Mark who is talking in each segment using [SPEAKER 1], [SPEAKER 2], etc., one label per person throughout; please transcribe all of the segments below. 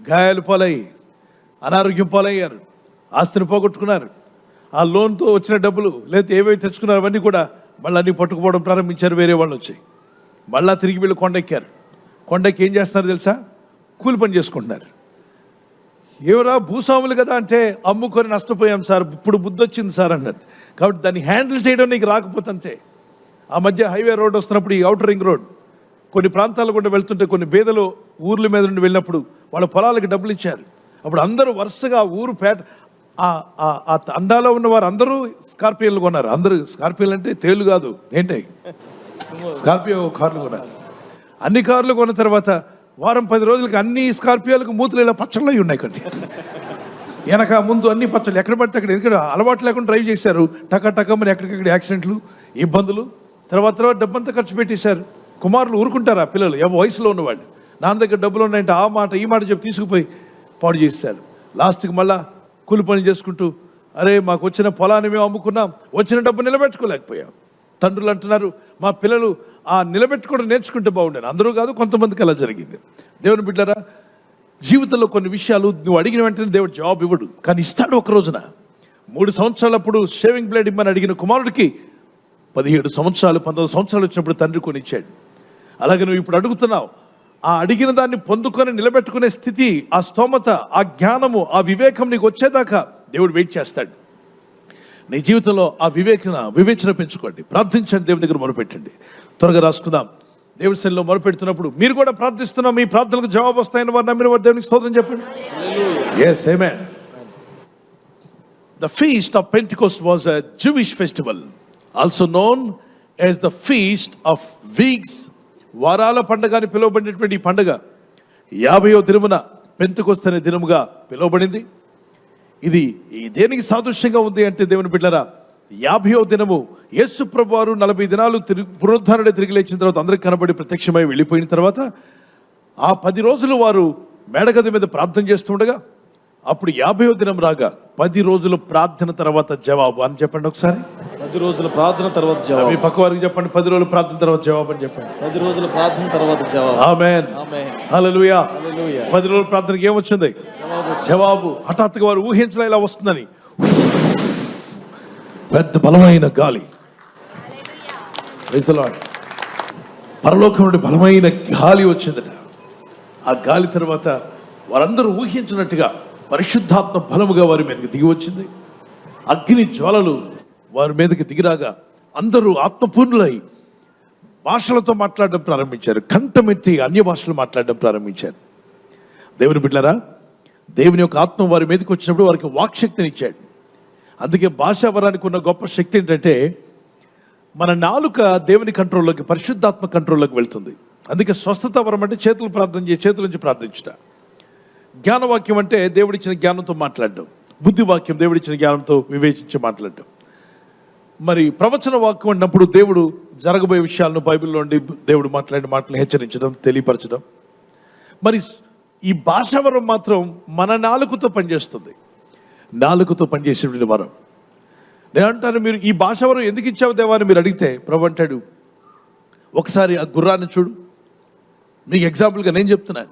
[SPEAKER 1] గాయాలు పాలయ్యి అనారోగ్యం పాలయ్యారు, ఆస్తిని పోగొట్టుకున్నారు. ఆ లోన్తో వచ్చిన డబ్బులు లేకపోతే ఏవైతే తెచ్చుకున్నారు అవన్నీ కూడా మళ్ళీ అన్నీ పట్టుకుపోవడం ప్రారంభించారు. వేరే వాళ్ళు వచ్చి మళ్ళీ తిరిగి వీళ్ళు కొండెక్కారు. కొండకి ఏం చేస్తున్నారు తెలుసా? కూలి పని చేసుకుంటున్నారు. ఎవరా భూస్వాములు కదా అంటే అమ్ముకొని నష్టపోయాం సార్, ఇప్పుడు బుద్ధి వచ్చింది సార్ అన్నారు. కాబట్టి దాన్ని హ్యాండిల్ చేయడం నీకు రాకపోతే అంతే. ఆ మధ్య హైవే రోడ్ వస్తున్నప్పుడు, ఈ అవుటర్ రింగ్ రోడ్ కొన్ని ప్రాంతాల గుండా వెళ్తుంటే కొన్ని బేదలు ఊర్ల మీద నుండి వెళ్ళినప్పుడు వాళ్ళ పొలాలకి డబ్బులు ఇచ్చారు. అప్పుడు అందరూ వరుసగా ఊరు అందాలో ఉన్న వారు అందరూ స్కార్పియోలు కొన్నారు. అందరూ స్కార్పియోలు అంటే తేలు కాదు, ఏంటి స్కార్పియో కార్లు కొన్నారు. అన్ని కార్లు కొన్న తర్వాత వారం 10 రోజులకి అన్ని స్కార్పియోలకు మూతులు ఇలా పచ్చళ్ళు అయి ఉన్నాయి. కొన్ని వెనక ముందు అన్ని పచ్చళ్ళు ఎక్కడ పడితే అక్కడ, ఎందుకంటే అలవాటు లేకుండా డ్రైవ్ చేశారు. టకమని ఎక్కడికక్కడ యాక్సిడెంట్లు, ఇబ్బందులు. తర్వాత డబ్బంతా ఖర్చు పెట్టేశారు. కుమారులు ఊరుకుంటారు, ఆ పిల్లలు వయసులో ఉన్నవాళ్ళు నాన్న దగ్గర డబ్బులు ఉన్నాయంటే ఆ మాట ఈ మాట చెప్పి తీసుకుపోయి పాడు చేశారు. లాస్ట్కి మళ్ళా కూలి పని చేసుకుంటూ, అరే మాకు వచ్చిన పొలాన్ని మేము అమ్ముకున్నాం, వచ్చిన డబ్బు నిలబెట్టుకోలేకపోయాం. తండ్రులు అంటున్నారు, మా పిల్లలు ఆ నిలబెట్టుకోవడం నేర్చుకుంటే బాగుండేది. అందరూ కాదు, కొంతమందికి అలా జరిగింది. దేవుని బిడ్డలారా, జీవితంలో కొన్ని విషయాలు నువ్వు అడిగిన వెంటనే దేవుడు జవాబు ఇవ్వడు, కానీ ఇస్తాడు. ఒక రోజున 3 సంవత్సరాలప్పుడు షేవింగ్ బ్లేడ్ ఇమ్మని అడిగిన కుమారుడికి 17 సంవత్సరాలు 19 సంవత్సరాలు వచ్చినప్పుడు తండ్రి కొనిచ్చాడు. అలాగే నువ్వు ఇప్పుడు అడుగుతున్నావు, ఆ అడిగిన దాన్ని పొందుకొని నిలబెట్టుకునే స్థితి, ఆ స్తోమత, ఆ జ్ఞానము, ఆ వివేకం నీకు వచ్చేదాకా దేవుడు వెయిట్ చేస్తాడు. నీ జీవితంలో ఆ వివేచన పెంచుకోండి. ప్రార్థించండి, దేవుని దగ్గర మొరపెట్టండి. త్వరగా రాసుకుందాం. దేవుడి సన్నిధిలో మొరపెడుతున్నప్పుడు మీరు కూడా ప్రార్థిస్తున్నాం, మీ ప్రార్థనలకు జవాబు వస్తాయని వారు నమ్మిన వారు దేవునికి స్తోత్రం చెప్పండి. Yes, amen. The feast of Pentecost was a Jewish festival, also known as the feast of weeks. వారాల పండుగ అని పిలువబడినటువంటి ఈ పండుగ 50వ దినమున పెంతెకొస్తు అనే దినముగా పిలువబడింది. ఇది దేనికి సాదృశ్యంగా ఉంది అంటే, దేవుని బిడ్డలారా, 50వ దినము యేసు ప్రభువు వారు 40 దినాలు పునరుద్ధరణ తిరిగి లేచిన తర్వాత అందరికి కనబడి ప్రత్యక్షమై వెళ్ళిపోయిన తర్వాత ఆ 10 రోజులు వారు మేడగది మీద ప్రార్థన చేస్తుండగా, అప్పుడు 50వ దినం రాగా 10 రోజుల ప్రార్థన తర్వాత జవాబు అని చెప్పండి. ఒకసారి
[SPEAKER 2] 10 రోజుల ప్రార్థన తర్వాత జవాబు.
[SPEAKER 1] మీ పక్క వారికి చెప్పండి, 10 రోజుల ప్రార్థన తర్వాత జవాబు అని చెప్పండి.
[SPEAKER 2] 10 రోజుల ప్రార్థన తర్వాత జవాబు.
[SPEAKER 1] ఆమేన్, హల్లెలూయా. 10 రోజుల ప్రార్థనకి ఏమొచ్చింది? జవాబు. హఠాత్తుగా వారు ఊహించలే ఇలా వస్తుందని. పెద్ద బలమైన గాలి, ప్రైజ్ ది లార్డ్, పరలోకం నుండి బలమైన గాలి వచ్చిందట. ఆ గాలి తర్వాత వారందరూ ఊహించినట్టుగా పరిశుద్ధాత్మ బలముగా వారి మీదకి దిగి వచ్చింది. అగ్ని జ్వాలలు వారి మీదకి దిగిరాగా అందరూ ఆత్మపూర్ణులై భాషలతో మాట్లాడడం ప్రారంభించారు. కంఠమెత్తి అన్య భాషలు మాట్లాడడం ప్రారంభించారు. దేవుని బిడ్డలారా, దేవుని యొక్క ఆత్మ వారి మీదకి వచ్చినప్పుడు వారికి వాక్శక్తిని ఇచ్చాడు. అందుకే భాషా వరానికి ఉన్న గొప్ప శక్తి ఏంటంటే, మన నాలుక దేవుని కంట్రోల్లోకి, పరిశుద్ధాత్మ కంట్రోల్లోకి వెళ్తుంది. అందుకే స్వస్థత వరం అంటే చేతుల నుంచి ప్రార్థించుట. జ్ఞానవాక్యం అంటే దేవుడిచ్చిన జ్ఞానంతో మాట్లాడడం. బుద్ధివాక్యం దేవుడిచ్చిన జ్ఞానంతో వివేచించి మాట్లాడడం. మరి ప్రవచన వాక్యం అన్నప్పుడు దేవుడు జరగబోయే విషయాలను బైబిల్లో ఉండి దేవుడు మాట్లాడిన మాటలు హెచ్చరించడం, తెలియపరచడం. మరి ఈ భాషావరం మాత్రం మన నాలుకతో పనిచేస్తుంది. నాలుకతో పనిచేసేటువంటి వరం. నేను అంటాను, మీరు ఈ భాషావరం ఎందుకు ఇచ్చావు దేవా అని మీరు అడిగితే, ప్రభు అంటాడు, ఒకసారి ఆ గుర్రాన్ని చూడు. మీకు ఎగ్జాంపుల్గా నేను చెప్తున్నాను.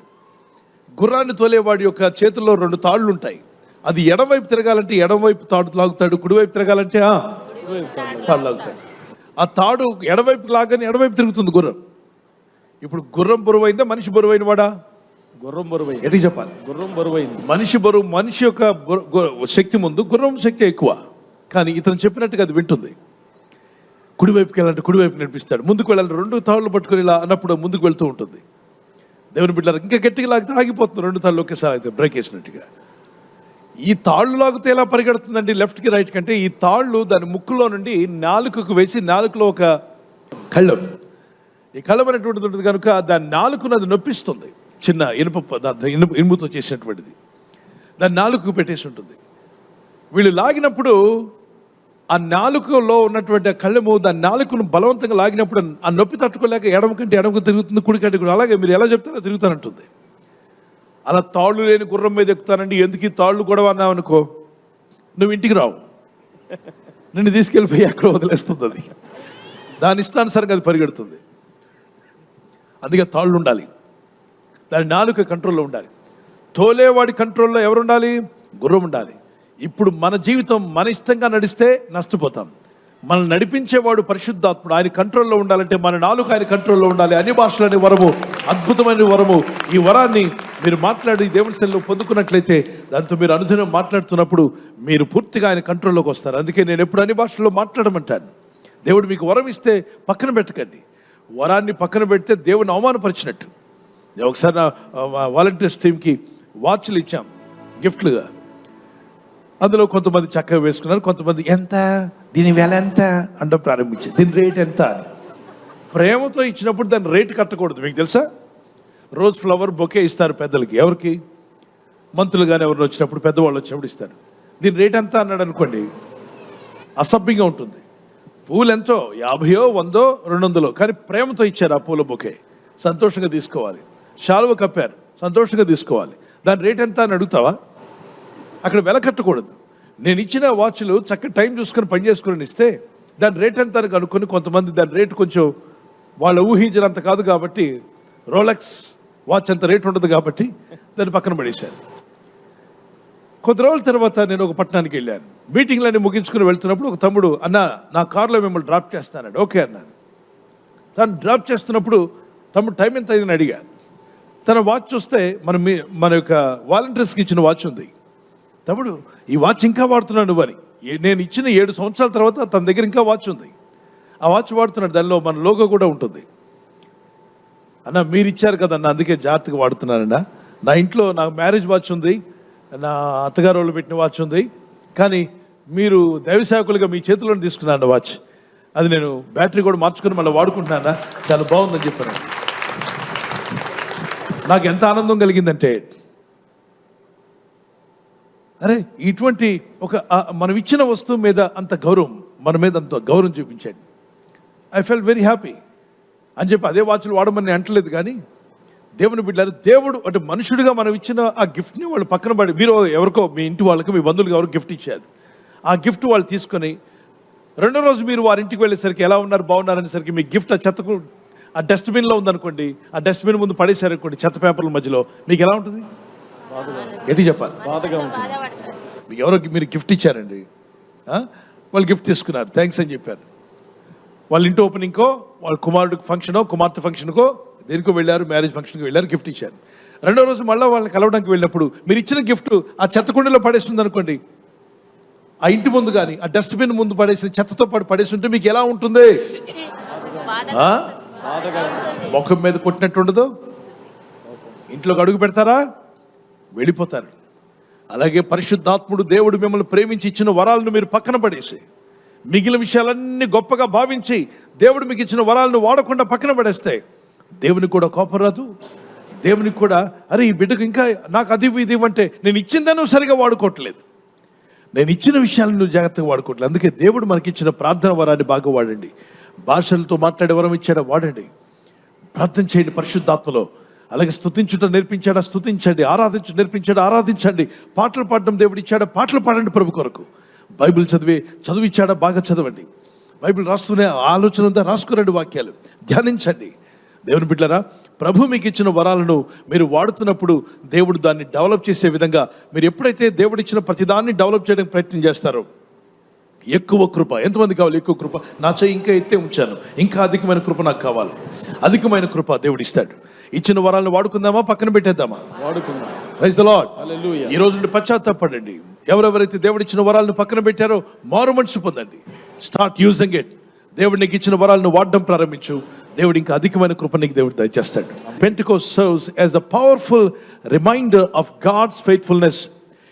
[SPEAKER 1] గుర్రాన్ని తోలేవాడి యొక్క చేతుల్లో 2 తాళ్ళు ఉంటాయి. అది ఎడమవైపు తిరగాలంటే ఎడమవైపు తాడు లాగుతాడు, కుడివైపు తిరగాలంటే తాడు లాగుతాడు. ఆ తాడు ఎడమవైపు లాగానే ఎడమవైపు తిరుగుతుంది గుర్రం. ఇప్పుడు గుర్రం బరువైందా, మనిషి బరువైన వాడా?
[SPEAKER 2] గుర్రం బరువైంది.
[SPEAKER 1] ఎట్లా చెప్పాలి?
[SPEAKER 2] గుర్రం బరువైంది.
[SPEAKER 1] మనిషి బరువు, మనిషి యొక్క శక్తి ముందు గుర్రం శక్తి ఎక్కువ. కానీ ఇతను చెప్పినట్టుగా అది వింటుంది. కుడివైపుకి వెళ్ళాలంటే కుడివైపు నడిపిస్తాడు, ముందుకు వెళ్ళాలంటే 2 తాళ్ళు పట్టుకొని ఇలా అన్నప్పుడు ముందుకు వెళ్తూ ఉంటుంది. దేవుని బిడ్డలారా, ఇంకా గట్టిగా లాగితే ఆగిపోతుంది. 2 తాళ్ళు ఒకేసారి అయితే బ్రేక్ వేసినట్టుగా. ఈ తాళ్ళు లాగితే ఎలా పరిగెడుతుందండి లెఫ్ట్కి రైట్ కంటే? ఈ తాళ్ళు దాని ముక్కులో నుండి నాలుకకు వేసి, నాలుకలో ఒక కళ్ళం, ఈ కళ్ళం అనేటువంటిది ఉంటుంది కనుక దాని నాలుకను అది నొప్పిస్తుంది. చిన్న ఇనుముతో చేసినటువంటిది దాని నాలుకకు పెట్టేసి ఉంటుంది. వీళ్ళు లాగినప్పుడు ఆ నాలుకలో ఉన్నటువంటి కళ్ళెము దాని నాలుకను బలవంతంగా లాగినప్పుడు ఆ నొప్పి తట్టుకోలేక ఎడమకు తిరుగుతుంది, కుడికంటే కూడా. అలాగే మీరు ఎలా చెప్తారో తిరుగుతానంటుంది. అలా తాళ్ళు లేని గుర్రం మీద ఎక్కుతానండి. ఎందుకు ఈ తాళ్ళు గొడవ అన్నావు అనుకో, నువ్వు ఇంటికి రావు, నిన్ను తీసుకెళ్ళిపోయి అక్కడ వదిలేస్తుంది. అది దాని ఇష్టానుసారంగా అది పరిగెడుతుంది. అందుకే తాళ్ళు ఉండాలి, దాని నాలుక కంట్రోల్లో ఉండాలి. తోలేవాడి కంట్రోల్లో ఎవరు ఉండాలి? గుర్రం ఉండాలి. ఇప్పుడు మన జీవితం మన ఇష్టంగా నడిస్తే నష్టపోతాం. మనల్ని నడిపించేవాడు పరిశుద్ధాత్ముడు. ఆయన కంట్రోల్లో ఉండాలంటే మన నాలుక ఆయన కంట్రోల్లో ఉండాలి. అన్ని భాషలు అనే వరము అద్భుతమైన వరము. ఈ వరాన్ని మీరు మాట్లాడి దేవుని సన్నిధిలో పొందుకున్నట్లయితే దాంతో మీరు అనుదినం మాట్లాడుతున్నప్పుడు మీరు పూర్తిగా ఆయన కంట్రోల్లోకి వస్తారు. అందుకే నేను ఎప్పుడు అన్ని భాషల్లో మాట్లాడమంటాను. దేవుడు మీకు వరం ఇస్తే పక్కన పెట్టకండి. వరాన్ని పక్కన పెడితే దేవుని అవమానపరిచినట్టు. నేను ఒకసారి నా వాలంటీర్స్ టీంకి వాచ్లు ఇచ్చాం గిఫ్ట్లుగా. అందులో కొంతమంది చక్కగా వేసుకున్నారు, కొంతమంది ఎంత, దీని వెల ఎంత అంటే ప్రారంభించారు, దీని రేట్ ఎంత అని. ప్రేమతో ఇచ్చినప్పుడు దాని రేట్ కట్టకూడదు. మీకు తెలుసా, రోజ్ ఫ్లవర్ బొకే ఇస్తారు పెద్దలకి. ఎవరికి? మంత్రులు కానీ ఎవరిని వచ్చినప్పుడు, పెద్దవాళ్ళు వచ్చినప్పుడు ఇస్తారు. దీని రేట్ ఎంత అన్నాడు అనుకోండి, అసభ్యంగా ఉంటుంది. పూలు ఎంతో 50, 100, 200, కానీ ప్రేమతో ఇచ్చారు ఆ పూల బొకే, సంతోషంగా తీసుకోవాలి. శాలువ కప్పారు, సంతోషంగా తీసుకోవాలి. దాని రేట్ ఎంత అని అడుగుతావా? అక్కడ వెల కట్టకూడదు. నేను ఇచ్చిన వాచ్లు చక్కగా టైం చూసుకొని పని చేసుకుని ఇస్తే దాని రేట్ ఎంత అని కనుక్కొని, కొంతమంది దాని రేటు కొంచెం వాళ్ళు ఊహించినంత కాదు కాబట్టి, రోలెక్స్ వాచ్ అంత రేటు ఉండదు కాబట్టి దాన్ని పక్కన పడేశారు. కొద్ది రోజుల తర్వాత నేను ఒక పట్టణానికి వెళ్ళాను. మీటింగ్లన్నీ ముగించుకుని వెళ్తున్నప్పుడు ఒక తమ్ముడు, అన్న నా కార్లో మిమ్మల్ని డ్రాప్ చేస్తానండి. ఓకే అన్నాను. తను డ్రాప్ చేస్తున్నప్పుడు తమ్ముడు టైం ఎంత అయిందని అడిగాను. తన వాచ్ చూస్తే మన యొక్క వాలంటీర్స్కి ఇచ్చిన వాచ్ ఉంది. తమ్ముడు, ఈ వాచ్ ఇంకా వాడుతున్నాడు నువ్వు అని. నేను ఇచ్చిన 7 సంవత్సరాల తర్వాత తన దగ్గర ఇంకా వాచ్ ఉంది. ఆ వాచ్ వాడుతున్నాడు, దానిలో మన లోగో కూడా ఉంటుంది. అన్న మీరు ఇచ్చారు కదన్న, అందుకే జాగ్రత్తగా వాడుతున్నానన్నా. నా ఇంట్లో నాకు మ్యారేజ్ వాచ్ ఉంది, నా అత్తగారు వాళ్ళు పెట్టిన వాచ్ ఉంది, కానీ మీరు దైవసేవకులుగా మీ చేతిలో తీసుకున్నాను వాచ్. అది నేను బ్యాటరీ కూడా మార్చుకొని మళ్ళీ వాడుకుంటున్నానా, చాలా బాగుందని చెప్పాను. నాకు ఎంత ఆనందం కలిగిందంటే, అరే ఇటువంటి ఒక మనం ఇచ్చిన వస్తువు మీద అంత గౌరవం, మన మీద అంత గౌరవం చూపించాడు. ఐ ఫెల్ వెరీ హ్యాపీ అని చెప్పి అదే వాచ్లు వాడమని అంటలేదు. కానీ దేవుని బిడ్డలారా, దేవుడు అంటే మనుషుడిగా మనం ఇచ్చిన ఆ గిఫ్ట్ని వాళ్ళు పక్కన పడి, మీరు ఎవరికో మీ ఇంటి వాళ్ళకి, మీ బంధువులకు ఎవరికి గిఫ్ట్ ఇచ్చారు. ఆ గిఫ్ట్ వాళ్ళు తీసుకొని రెండో రోజు మీరు వారింటికి వెళ్ళేసరికి ఎలా ఉన్నారు, బాగున్నారు అనేసరికి మీ గిఫ్ట్ ఆ చెత్తకు ఆ డస్ట్బిన్లో ఉందనుకోండి, ఆ డస్ట్బిన్ ముందు పడేశారు అనుకోండి, చెత్త పేపర్ల మధ్యలో, మీకు ఎలా ఉంటుంది? ఎట్టి చెప్పాలి,
[SPEAKER 2] బాధగా ఉంటుంది.
[SPEAKER 1] మీకు ఎవరో మీరు గిఫ్ట్ ఇచ్చారండి, వాళ్ళు గిఫ్ట్ తీసుకున్నారు, థ్యాంక్స్ అని చెప్పారు. వాళ్ళ ఇంటి ఓపెనింగ్కో, వాళ్ళ కుమారుడికి ఫంక్షనో, కుమార్తె ఫంక్షన్కో, దేనికో వెళ్ళారు, మ్యారేజ్ ఫంక్షన్కి వెళ్ళారు, గిఫ్ట్ ఇచ్చారు. రెండో రోజు మళ్ళీ వాళ్ళని కలవడానికి వెళ్ళినప్పుడు మీరు ఇచ్చిన గిఫ్ట్ ఆ చెత్త కుండీలో పడేస్తుంది అనుకోండి, ఆ ఇంటి ముందు కానీ ఆ డస్ట్బిన్ ముందు పడేసిన చెత్తతో పాటు పడేసి ఉంటే మీకు ఎలా ఉంటుంది? ముఖం మీద కొట్టినట్టు ఉండదు? ఇంట్లోకి అడుగు పెడతారా? వెళ్ళిపోతారు. అలాగే పరిశుద్ధాత్ముడు దేవుడు మిమ్మల్ని ప్రేమించి ఇచ్చిన వరాలను మీరు పక్కన పడేసి, మిగిలిన విషయాలన్నీ గొప్పగా భావించి దేవుడు మీకు ఇచ్చిన వరాలను వాడకుండా పక్కన పడేస్తే దేవునికి కూడా కోపం రాదు. దేవునికి కూడా, అరే ఈ బిడ్డకు ఇంకా నాకు అది ఇది అంటే, నేను ఇచ్చిందని నువ్వు సరిగా వాడుకోవట్లేదు, నేను ఇచ్చిన విషయాలను నువ్వు జాగ్రత్తగా వాడుకోవట్లేదు. అందుకే దేవుడు మనకి ఇచ్చిన ప్రార్థన వరాన్ని బాగా వాడండి. భాషలతో మాట్లాడే వరం ఇచ్చాడా, వాడండి. ప్రార్థన చేయండి పరిశుద్ధాత్మలో. అలాగే స్తుతించుట నేర్పించాడా, స్తుతించండి. ఆరాధించు నేర్పించాడా, ఆరాధించండి. పాటలు పాడడం దేవుడు ఇచ్చాడా, పాటలు పాడండి ప్రభు కొరకు. బైబిల్ చదువు ఇచ్చాడా, బాగా చదవండి. బైబిల్ రాస్తూనే ఆలోచన ఉందా, రాసుకురండి. వాక్యాలు ధ్యానించండి. దేవుని బిడ్డలారా, ప్రభు మీకు ఇచ్చిన వరాలను మీరు వాడుతున్నప్పుడు దేవుడు దాన్ని డెవలప్ చేసే విధంగా, మీరు ఎప్పుడైతే దేవుడు ఇచ్చిన ప్రతిదాన్ని డెవలప్ చేయడానికి ప్రయత్నం చేస్తారో, ఎక్కువ కృప. ఎంతమంది కావాలి ఎక్కువ కృప? నా చెయ్యి ఇంకా ఎత్తే ఉంచాను, ఇంకా అధికమైన కృప నాకు కావాలి. అధికమైన కృప దేవుడు ఇస్తాడు. ఇచ్చిన వరాలను వాడుకుందామా, పక్కన పెట్టేద్దామా?
[SPEAKER 2] వాడుకుందాం.
[SPEAKER 1] Praise the lord.
[SPEAKER 2] హల్లెలూయా.
[SPEAKER 1] ఈ రోజు నుండి పశ్చాత్తాపడండి. ఎవరెవరైతే దేవుడు ఇచ్చిన వరాలను పక్కన పెట్టారో మారు మనసు పొందండి. Start using it. దేవుడు నీకు ఇచ్చిన వరాలను వాడడం ప్రారంభించు. దేవుడు ఇంకా అధికమైన కృప నీకు దేవుడు దయచేస్తాడు. Pentecost serves as a powerful reminder of God's faithfulness,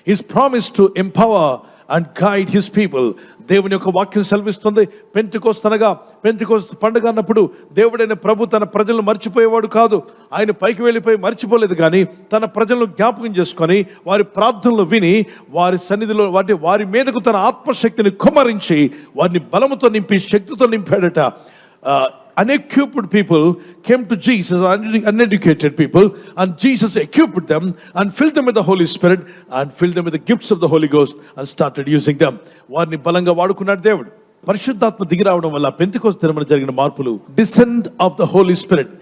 [SPEAKER 1] His promise to empower and guide His people. దేవుని యొక్క వాక్యం సెలవిస్తుంది, పెంటెకోస్తు అనగా, పెంటెకోస్తు పండుగ అన్నప్పుడు దేవుడైన ప్రభు తన ప్రజలను మర్చిపోయేవాడు కాదు. ఆయన పైకి వెళ్ళిపోయి మర్చిపోలేదు, కానీ తన ప్రజలను జ్ఞాపకం చేసుకొని వారి ప్రార్థనలు విని వారి సన్నిధిలో వారి మీదకు తన ఆత్మశక్తిని కుమ్మరించి వారిని బలముతో నింపి శక్తితో నింపాడట. Unequipped people came to Jesus, uneducated people, and Jesus equipped them and filled them with the Holy Spirit and filled them with the gifts of the Holy Ghost and started using them. వారిని బలంగా వాడుకున్నాడు దేవుడు. పరిశుద్ధాత్మ దిగి రావడం వల్ల Pentecost దినమున జరిగిన మార్పులు, descend of the Holi spirit.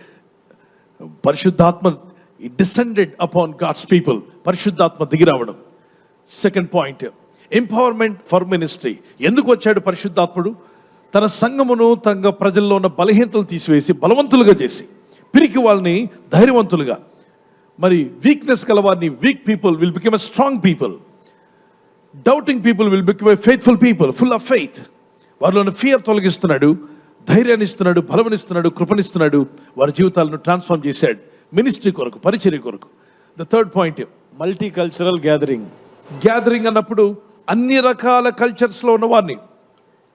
[SPEAKER 1] పరిశుద్ధాత్మ It descended upon God's people. పరిశుద్ధాత్మ దిగి రావడం. Second point, empowerment for ministry. ఎందుకు వచ్చాడు పరిశుద్ధాత్ముడు? తన సంఘమును తన ప్రజల్లో ఉన్న బలహీనతలు తీసివేసి బలవంతులుగా చేసి, పిరికి వాళ్ళని ధైర్యవంతులుగా, మరి వీక్నెస్ గల వారిని, weak people will become a strong people, doubting people will become a faithful people, full of faith. వారిలో ఫియర్ తొలగిస్తున్నాడు, ధైర్యాన్ని ఇస్తున్నాడు, బలమనిస్తున్నాడు, కృపనిస్తున్నాడు. వారి జీవితాలను ట్రాన్స్ఫార్మ్ చేశాడు మినిస్ట్రీ కొరకు, పరిచర్య కొరకు. The third point,
[SPEAKER 2] multi cultural gathering.
[SPEAKER 1] Gathering అన్నప్పుడు అన్ని రకాల కల్చర్స్లో ఉన్న వారిని,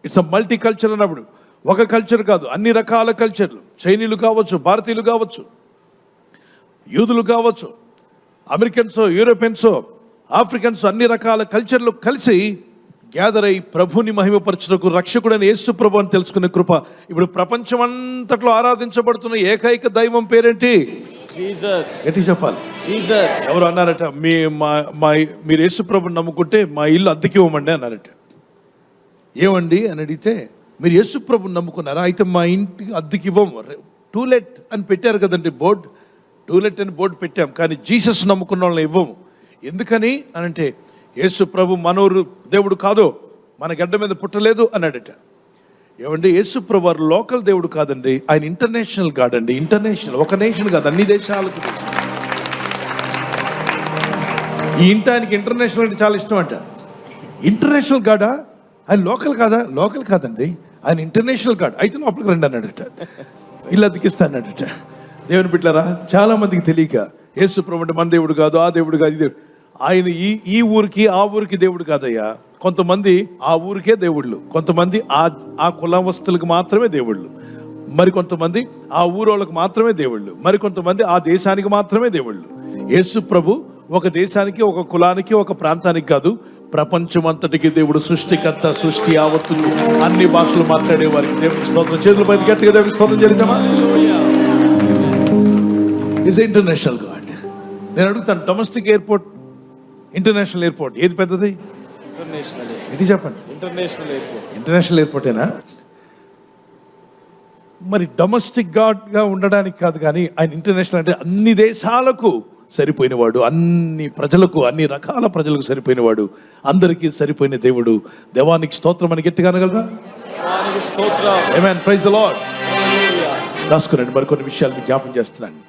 [SPEAKER 1] ఇట్స్ అ మల్టీ కల్చర్ అన్నప్పుడు ఒక కల్చర్ కాదు, అన్ని రకాల కల్చర్లు. చైనీయులు కావచ్చు, భారతీయులు కావచ్చు, యూదులు కావచ్చు, అమెరికన్స్, యూరోపియన్స్, ఆఫ్రికన్స్, అన్ని రకాల కల్చర్లు కలిసి గ్యాదర్ అయి ప్రభుని మహిమపరచుటకు రక్షకుడైన యేసు ప్రభు అని తెలుసుకునే కృప. ఇప్పుడు ప్రపంచం అంతట్లో ఆరాధించబడుతున్న ఏకైక దైవం పేరేంటి?
[SPEAKER 2] జీసస్.
[SPEAKER 1] ఎట్టి చెప్పాలి?
[SPEAKER 2] జీసస్.
[SPEAKER 1] ఎవరు అన్నారట, మీరు యేసు ప్రభుని నమ్ముకుంటే మా ఇల్లు అద్దెకి ఇవ్వమండి అన్నారట. ఏమండి అని అడిగితే, మీరు యేసు ప్రభుని నమ్ముకున్నారా, అయితే మా ఇంటికి అద్దెకి ఇవ్వము, టూలెట్ అని పెట్టారు కదండి బోర్డు, టూలెట్ అని బోర్డు పెట్టాం, కానీ జీసస్ నమ్ముకున్న వాళ్ళని ఇవ్వము. ఎందుకని అని అంటే, యేసు ప్రభు మనోరు దేవుడు కాదు, మన గడ్డ మీద పుట్టలేదు అన్నాడట. ఏమండి, యేసు ప్రభు వారు లోకల్ దేవుడు కాదండి, ఆయన ఇంటర్నేషనల్ గాడ్ అండి. ఇంటర్నేషనల్, ఒక నేషన్ కాదు, అన్ని దేశాలకు. ఈ ఆయనకి ఇంటర్నేషనల్ అంటే చాలా ఇష్టం అంట. ఇంటర్నేషనల్ గాడా? ఆయన లోకల్ కాదా? లోకల్ కాదండి, ఆయన ఇంటర్నేషనల్ గాడ్. అయితే లోపలికి రండి అన్నాడట, ఇల్లు అతికిస్తా అన్నాడట. దేవుని బిడ్డలారా, చాలా మందికి తెలియక యేసు ప్రభు అంటే మన దేవుడు కాదు, ఆ దేవుడు కాదు, ఈ దేవుడు. ఆయన ఈ ఊరికి ఆ ఊరికి దేవుడు కాదయ్యా. కొంతమంది ఆ ఊరికే దేవుళ్ళు, కొంతమంది ఆ కులవస్తులకు మాత్రమే దేవుళ్ళు, మరి కొంతమంది ఆ ఊరోళ్ళకు మాత్రమే దేవుళ్ళు, మరి కొంతమంది ఆ దేశానికి మాత్రమే దేవుళ్ళు. యేసు ప్రభు ఒక దేశానికి, ఒక కులానికి, ఒక ప్రాంతానికి కాదు, ప్రపంచం అంతటికి దేవుడు. సృష్టికర్త, సృష్టి యావత్తుకు, అన్ని భాషలు మాట్లాడే వారికి దేవుడికి స్తోత్రం. చేతుల పైన గట్టిగా దేవుడికి స్తోత్రం చేద్దామా? Is international God. నేను అడుగుతాను, డొమెస్టిక్ ఎయిర్పోర్ట్, ఇంటర్నేషనల్ ఎయిర్పోర్ట్ ఏది పెద్దది?
[SPEAKER 2] ఇంటర్నేషనల్.
[SPEAKER 1] ఇది చెప్పండి.
[SPEAKER 2] International airport.
[SPEAKER 1] ఇంటర్నేషనల్ ఎయిర్పోర్టేనా? మరి డొమెస్టిక్ గాడ్గా ఉండడానికి కాదు, కానీ ఆయన ఇంటర్నేషనల్ అంటే అన్ని దేశాలకు సరిపోయినవాడు, అన్ని ప్రజలకు, అన్ని రకాల ప్రజలకు సరిపోయినవాడు, అందరికీ సరిపోయిన దేవుడు. దేవానికి స్తోత్రం అని గట్టిగా అనగలరా? ఆమేన్. Praise the lord. రాసుకురండి, మరికొన్ని విషయాలు మీకు జ్ఞాపకం చేస్తున్నాను.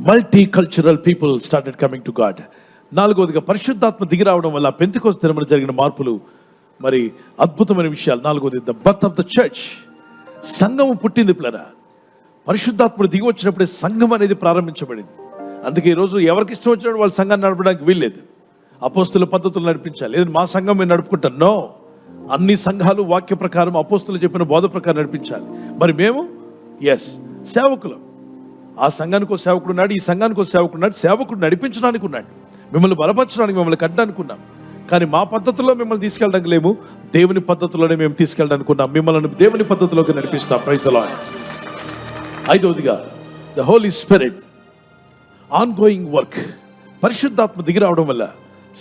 [SPEAKER 1] Multi cultural people started coming to God. నాలుగవదిగా, పరిశుద్ధాత్మ దిగి రావడం వల్ల పెంతెకోస్తు దినమున జరిగిన మార్పులు, మరి అద్భుతమైన విషయాలు. నాలుగవది, the birth of the church. సంఘము పుట్టింది పిల్లరా. పరిశుద్ధాత్ముడు దిగి వచ్చినప్పుడే సంఘం అనేది ప్రారంభించబడింది. అందుకే ఈరోజు ఎవరికి ఇష్టం వచ్చినప్పుడు వాళ్ళ సంఘాన్ని నడపడానికి వీల్లేదు. అపోస్తుల పద్ధతులు నడిపించాలి, లేదు మా సంఘం మేము నడుపుకుంటాం. నో, అన్ని సంఘాలు వాక్య ప్రకారం, అపోస్తులు చెప్పిన బోధ ప్రకారం నడిపించాలి. మరి మేము సేవకులం. ఆ సంఘానికి ఒక సేవకుడు ఉన్నాడు, ఈ సంఘానికి ఒక సేవకుడు ఉన్నాడు. సేవకుడు నడిపించడానికి ఉన్నాడు, మిమ్మల్ని బలపరచడానికి, మిమ్మల్ని కట్టడానికి ఉన్నాం. కానీ మా పద్ధతుల్లో మిమ్మల్ని తీసుకెళ్ళడానికి లేము, దేవుని పద్ధతిలోనే మేము తీసుకెళ్ళడానికి ఉన్నాం. మిమ్మల్ని దేవుని పద్ధతిలోకి నడిపిస్తాం. Praise the lord. ఐదవదిగా, the Holi Spirit, ongoing work. పరిశుద్ధాత్మ దిగి రావడం వల్ల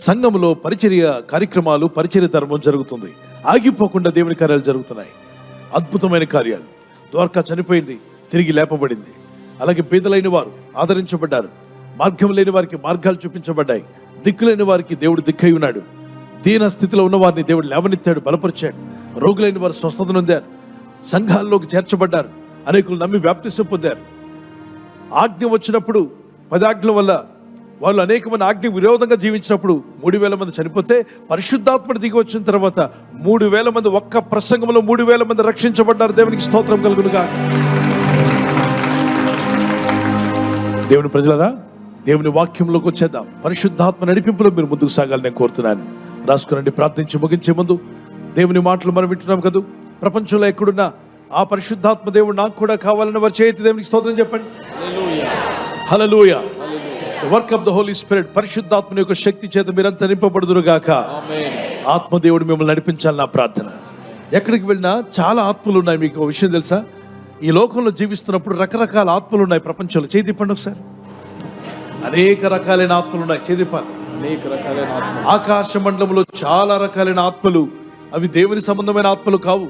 [SPEAKER 1] సంఘములో పరిచర్య కార్యక్రమాలు, పరిచర్య ధర్మం జరుగుతుంది. ఆగిపోకుండా దేవుని కార్యాలు జరుగుతున్నాయి, అద్భుతమైన కార్యాలు. ద్వారకా చనిపోయింది, తిరిగి లేపబడింది. అలాగే పేదలైన వారు ఆదరించబడ్డారు, మార్గం లేని వారికి మార్గాలు చూపించబడ్డాయి, దిక్కులేని వారికి దేవుడు దిక్కై ఉన్నాడు. దీన స్థితిలో ఉన్న వారిని దేవుడు లేవనెత్తాడు, బలపరిచాడు. రోగులైన వారు స్వస్థత నొందారు, సంఘాల్లోకి చేర్చబడ్డారు, అనేకులు నమ్మి బాప్తిసం పొందారు. ఆజ్ఞ వచ్చినప్పుడు, 10 ఆజ్ఞల వల్ల వాళ్ళు అనేక మంది ఆజ్ఞ విరోధంగా జీవించినప్పుడు 3,000 మంది చనిపోతే, పరిశుద్ధాత్మ దిగి వచ్చిన తర్వాత 3,000 మంది, ఒక్క ప్రసంగంలో 3,000 మంది రక్షించబడ్డారు. దేవునికి స్తోత్రం కలుగునుగా. దేవుని ప్రజలరా, దేవుని వాక్యంలోకి వచ్చేద్దాం. పరిశుద్ధాత్మ నడిపింపులో మీరు ముందుకు సాగాలని నేను కోరుతున్నాను. రాసుకునండి. ప్రార్థించి ముగించే ముందు దేవుని మాటలు మనం వింటున్నాం కదా, ప్రపంచంలో ఎక్కడున్నా ఆ పరిశుద్ధాత్మ దేవుడు నాకు కూడా కావాలని వారి చేతి దేవునికి స్తోత్రం చెప్పండి. Hallelujah. The work of the Holi spirit. పరిశుద్ధాత్మ యొక్క శక్తి చేత మీరంతా నింపబడుదురు గాక. ఆత్మదేవుడు మిమ్మల్ని నడిపించాలి నా ప్రార్థన. ఎక్కడికి వెళ్ళినా చాలా ఆత్మలు ఉన్నాయి. మీకు ఒక విషయం తెలుసా? ఈ లోకంలో జీవిస్తున్నప్పుడు రకరకాల ఆత్మలు ఉన్నాయి ప్రపంచంలో. చేయి తిప్పండి ఒకసారి. అనేక రకాలైన ఆత్మలు ఉన్నాయి. చేయి తిప్పాలి.
[SPEAKER 2] అనేక రకాలైన ఆత్మలు.
[SPEAKER 1] ఆకాశ మండలంలో చాలా రకాలైన ఆత్మలు. అవి దేవుని సంబంధమైన ఆత్మలు కావు,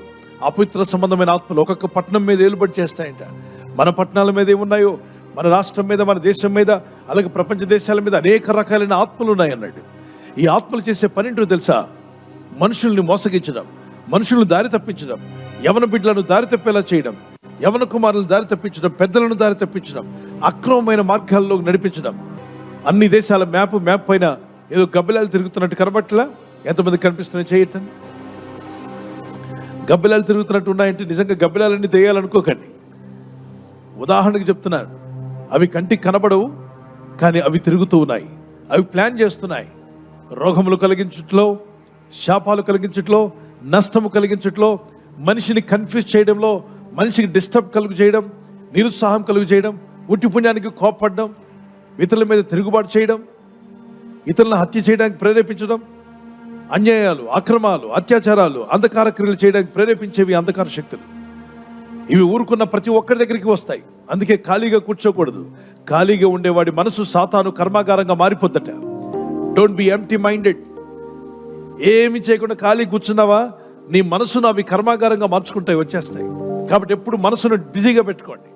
[SPEAKER 1] అపవిత్ర సంబంధమైన ఆత్మలు. ఒక్కొక్క పట్టణం మీద ఏలుబడి చేస్తాయంట. మన పట్టణాల మీద ఏమున్నాయో మన రాష్ట్రం మీద, మన దేశం మీద, అలాగే ప్రపంచ దేశాల మీద అనేక రకాలైన ఆత్మలు ఉన్నాయన్నాడు. ఈ ఆత్మలు చేసే పని ఏంటో తెలుసా? మనుషుల్ని మోసగించడం, మనుషులను దారి తప్పించడం, యవన బిడ్డలను దారి తప్పేలా చేయడం, యవన కుమారులను దారి తప్పించడం, పెద్దలను దారి తప్పించడం, అక్రమమైన మార్గాల్లో నడిపించడం. అన్ని దేశాల మ్యాప్ పైన ఏదో గబ్బిలాలు తిరుగుతున్నట్టు కనబట్టలా? ఎంతమంది కనిపిస్తున్నాయి చేయటండి? గబ్బిలాలు తిరుగుతున్నట్టు ఉన్నాయంటే నిజంగా గబ్బిలాలన్నీ దెయ్యాలనుకోకండి. ఉదాహరణకు చెప్తున్నాను, అవి కంటికి కనబడవు, కానీ అవి తిరుగుతూ ఉన్నాయి, అవి ప్లాన్ చేస్తున్నాయి. రోగములు కలిగించట్లో, శాపాలు కలిగించట్లో, నష్టము కలిగించట్లో, మనిషిని కన్ఫ్యూజ్ చేయడంలో, మనిషికి డిస్టర్బ్ కలుగు చేయడం, నిరుత్సాహం కలుగు చేయడం, ఉట్టి పుణ్యానికి కోపపడడం, ఇతరుల మీద తిరుగుబాటు చేయడం, ఇతరులను హత్య చేయడానికి ప్రేరేపించడం, అన్యాయాలు, అక్రమాలు, అత్యాచారాలు, అంధకార క్రియలు చేయడానికి ప్రేరేపించేవి అంధకార శక్తులు. ఇవి ఊరుకున్న ప్రతి ఒక్కరి దగ్గరికి వస్తాయి. అందుకే ఖాళీగా కూర్చోకూడదు. ఖాళీగా ఉండేవాడి మనసు సాతాను కర్మాగారంగా మారిపోద్దట. Don't be empty minded. ఏమి చేయకుండా ఖాళీ కూర్చున్నావా, నీ మనసును అవి కర్మాగారంగా మార్చుకుంటాయి, వచ్చేస్తాయి. కాబట్టి ఎప్పుడు మనసును బిజీగా పెట్టుకోండి,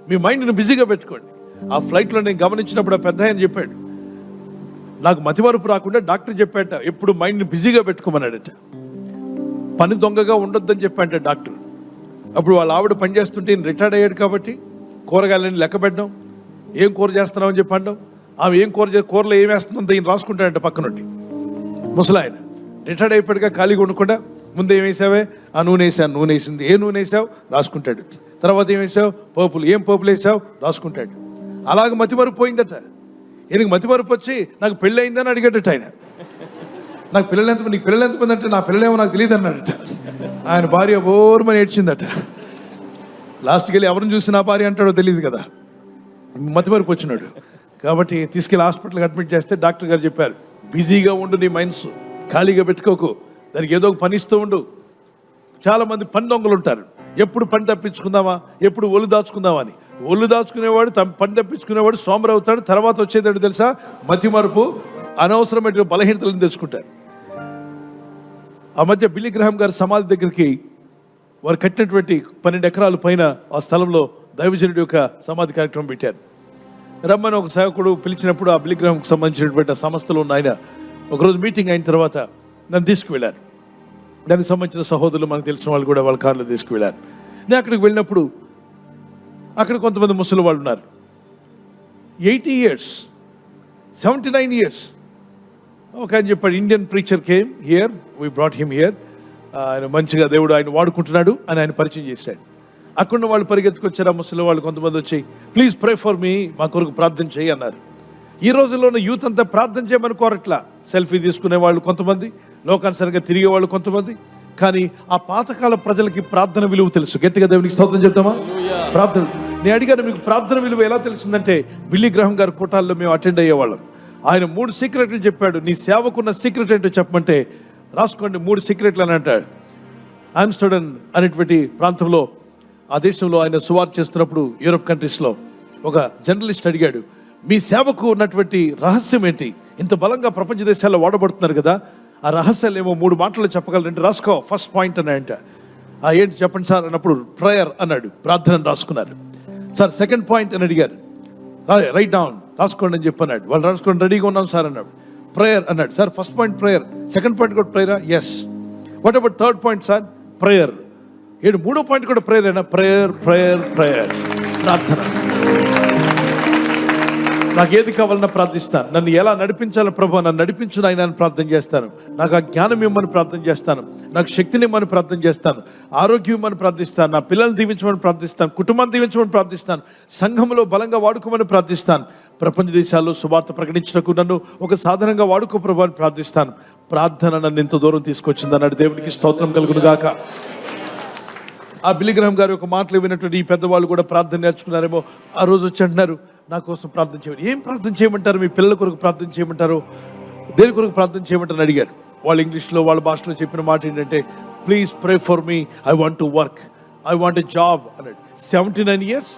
[SPEAKER 1] మీ మైండ్ను బిజీగా పెట్టుకోండి. ఆ ఫ్లైట్లో నేను గమనించినప్పుడు ఆ పెద్ద ఆయన చెప్పాడు, నాకు మతిమరుపు రాకుండా డాక్టర్ చెప్పాట, ఎప్పుడు మైండ్ని బిజీగా పెట్టుకోమన్నాడట. పని దొంగగా ఉండొద్దని చెప్పాట డాక్టర్. అప్పుడు వాళ్ళ ఆవిడ పని చేస్తుంటే ఈయన రిటైర్డ్ అయ్యాడు కాబట్టి కూరగాయలని లెక్క పెట్టడం, ఏం కూర చేస్తున్నావు అని చెప్పండం, ఆమె ఏం కూరలో ఏం వేస్తుందో ఈయన రాసుకుంటాడంట పక్కనుండి. ముసలాయన రిటైర్డ్ అయిపోయాడుగా, ఖాళీగా ఉండకుండా ముందు ఏం వేసావే, ఆ నూనె వేసాను, నూనె వేసింది, ఏ నూనె వేసావు రాసుకుంటాడు. తర్వాత ఏం వేసావు, పోపులు, ఏం పోపులు వేసావు రాసుకుంటాడు. అలాగ మతిమరుపు పోయిందట. ఈయనకి మతిమరుపు వచ్చి నాకు పెళ్ళి అయిందని అడిగాడట ఆయన. నాకు పిల్లలు ఎంతమంది, నీకు పిల్లలు ఎంతమంది అంటే నా పిల్లలేమో నాకు తెలియదు అన్నాడట. ఆయన భార్య బోర్మని ఏడ్చిందట. లాస్ట్కి వెళ్ళి ఎవరిని చూసి నా భార్య అంటాడో తెలియదు కదా, మతిమరుపు వచ్చినాడు. కాబట్టి తీసుకెళ్ళి హాస్పిటల్కి అడ్మిట్ చేస్తే డాక్టర్ గారు చెప్పారు, బిజీగా ఉండు, నీ మైండ్స్ ఖాళీగా పెట్టుకోకు, దానికి ఏదో ఒక పని ఇస్తూ ఉండు. చాలామంది పని దొంగలు ఉంటారు, ఎప్పుడు పని తప్పించుకుందామా, ఎప్పుడు ఒళ్ళు దాచుకుందామా అని. ఒళ్ళు దాచుకునేవాడు, పని తప్పించుకునేవాడు సోమరు అవుతాడు. తర్వాత వచ్చేదాడు తెలుసా, మతిమరుపు, అనవసరమైన బలహీనతలను తెచ్చుకుంటారు. ఆ మధ్య బిల్లీ గ్రహాం గారి సమాధి దగ్గరికి వారు కట్టినటువంటి 12 ఎకరాల పైన ఆ స్థలంలో దైవజనుడి యొక్క సమాధి కార్యక్రమం పెట్టారు. రమ్మని ఒక సేవకుడు పిలిచినప్పుడు ఆ బిల్లీ గ్రహాంకి సంబంధించినటువంటి సంస్థలు ఉన్న ఆయన ఒకరోజు మీటింగ్ అయిన తర్వాత నన్ను తీసుకువెళ్ళారు. దానికి సంబంధించిన సహోదరులు, మనకు తెలిసిన వాళ్ళు కూడా వాళ్ళ కారులో తీసుకువెళ్ళారు. నేను అక్కడికి వెళ్ళినప్పుడు అక్కడ కొంతమంది ముసలి వాళ్ళు ఉన్నారు. 80 years, 79 years. ఒక ఆయన చెప్పాడు, Indian preacher came here, we brought him here. ఆయన మంచిగా దేవుడు ఆయన వాడుకుంటున్నాడు అని ఆయన పరిచయం చేశాడు. అక్కడ వాళ్ళు పరిగెత్తుకొచ్చారు. ఆ ముసలి వాళ్ళు కొంతమంది వచ్చి, ప్లీజ్ ప్రే ఫర్ మీ, మా కొరకు ప్రార్థన చేయి అన్నారు. ఈ రోజుల్లోనే యూత్ అంతా ప్రార్థన చేయమని కోరట్లా. సెల్ఫీ తీసుకునే వాళ్ళు కొంతమంది, లోకానుసారంగా తిరిగే వాళ్ళు కొంతమంది. కానీ ఆ పాతకాల ప్రజలకి ప్రార్థన విలువ తెలుసు. గట్టిగా దేవునికి స్తోత్రం చెప్తామా? ప్రార్థన. నేను అడిగాను, మీకు ప్రార్థన విలువ ఎలా తెలిసిందంటే, బిల్లీ గ్రహాం గారి కూటాల్లో మేము అటెండ్ అయ్యేవాళ్ళం. ఆయన 3 సీక్రెట్లు చెప్పాడు. నీ సేవకున్న సీక్రెట్ ఏంటో చెప్పమంటే, రాసుకోండి 3 సీక్రెట్లు అని అంటాడు. ఆమ్స్టర్డామ్ అనేటువంటి ప్రాంతంలో, ఆ దేశంలో ఆయన సువార్త చేస్తున్నప్పుడు యూరోప్ కంట్రీస్లో ఒక జర్నలిస్ట్ అడిగాడు, మీ సేవకు ఉన్నటువంటి రహస్యం ఏంటి? ఇంత బలంగా ప్రపంచ దేశాల్లో వాడబడుతున్నారు కదా, ఆ రహస్యాలు ఏమో 3 మాటలు చెప్పగలరంటే రాసుకో. ఫస్ట్ పాయింట్ అని అంట. ఏంటి చెప్పండి సార్ అన్నప్పుడు ప్రేయర్ అన్నాడు, ప్రార్థన రాసుకున్నారు. సార్ సెకండ్ పాయింట్ అని అడిగారు, రైట్ డౌన్, రాసుకోండి అని చెప్పన్నాడు. వాళ్ళు రాసుకోండి, రెడీగా ఉన్నాం సార్ అన్నాడు. ప్రేయర్ అన్నాడు. Sir first point prayer, second point కూడా ప్రేయరా? Yes. What about third point sir? Prayer. 3వ పాయింట్ కూడా ప్రేయర్ అయినా? ప్రేయర్ ప్రేయర్ ప్రేయర్, ప్రార్థన. నాకు ఏది కావాలన్నా ప్రార్థిస్తాను. నన్ను ఎలా నడిపించాలని ప్రభు, నన్ను నడిపించు నాయనా అని ప్రార్థన చేస్తాను. నాకు ఆ జ్ఞానం ఇవ్వమని ప్రార్థన చేస్తాను. నాకు శక్తిని ఇవ్వమని ప్రార్థన చేస్తాను. ఆరోగ్యం ఇవ్వమని ప్రార్థిస్తాను. నా పిల్లల్ని దీవించమని ప్రార్థిస్తాను. కుటుంబాన్ని దీవించమని ప్రార్థిస్తాను. సంఘంలో బలంగా వాడుకోమని ప్రార్థిస్తాను. ప్రపంచ దేశాల్లో సువార్త ప్రకటించడానికి నన్ను ఒక సాధనంగా వాడుకో ప్రభు అని ప్రార్థిస్తాను. ప్రార్థన నన్ను ఇంత దూరం తీసుకొచ్చింది అన్నాడు. దేవునికి స్తోత్రం కలుగును గాక. ఆ బిల్లీ గ్రహాం గారు ఒక మాటలు విన్నటువంటి ఈ పెద్దవాళ్ళు కూడా ప్రార్థన నేర్చుకున్నారేమో. ఆ రోజు వచ్చి అంటున్నారు, నా కోసం ప్రార్థన చేయమని. ఏం ప్రార్థన చేయమంటారు? మీ పిల్లల కొరకు ప్రార్థన చేయమంటారు? దేని కొరకు ప్రార్థన చేయమంటారని అడిగారు. వాళ్ళు ఇంగ్లీష్లో, వాళ్ళ భాషలో చెప్పిన మాట ఏంటంటే, please pray for me, I want to work, I want a job అన్నాడు. 79 years,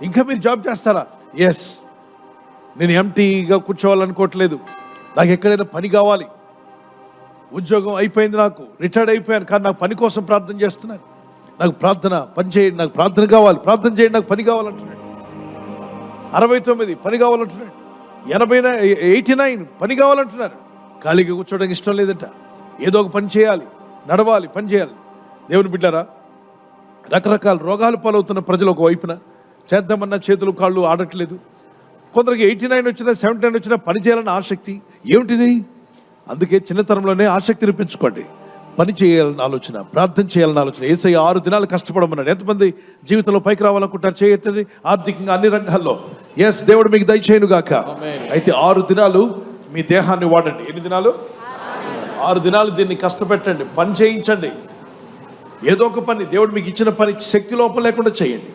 [SPEAKER 1] ఇంకా మీరు జాబ్ చేస్తారా? ఎస్. నేను ఎంటీగా కూర్చోవాలనుకోవట్లేదు, నాకు ఎక్కడైనా పని కావాలి. ఉద్యోగం అయిపోయింది, నాకు రిటైర్డ్ అయిపోయాను, కానీ నాకు పని కోసం ప్రార్థన చేస్తున్నాను. నాకు ప్రార్థన, పని చేయండి, నాకు ప్రార్థన కావాలి, ప్రార్థన చేయండి, నాకు పని కావాలంటున్నాడు. 69 పని కావాలంటున్నాడు, 89 పని కావాలంటున్నారు. ఖాళీగా కూర్చోవడానికి ఇష్టం లేదంట. ఏదో ఒక పని చేయాలి, నడవాలి, పని చేయాలి. దేవుని బిడ్డారా, రకరకాల రోగాలు పాలవుతున్న ప్రజలు ఒక వైపున చేద్దామన్నా చేతులు కాళ్ళు ఆడట్లేదు. కొందరికి 89 వచ్చినా 79 వచ్చినా పని చేయాలన్న ఆసక్తి. ఏమిటిది? అందుకే చిన్నతనంలోనే ఆసక్తిని పెంచుకోండి. పని చేయాలన్న ఆలోచన, ప్రార్థన చేయాలన్న ఆలోచన. యేసయ్య 6 దినాలు కష్టపడమన్నాడు. ఎంతమంది జీవితంలో పైకి రావాలనుకుంటారు? చేయొచ్చండి. ఆర్థికంగా అన్ని రంగాల్లో ఎస్, దేవుడు మీకు దయచేయను గాక. అయితే 6 దినాలు మీ దేహాన్ని వాడండి. ఎన్ని దినాలు? 6 దినాలు దీన్ని కష్టపెట్టండి, పని చేయించండి. ఏదో ఒక పని, దేవుడు మీకు ఇచ్చిన పని శక్తి లోపం లేకుండా చేయండి.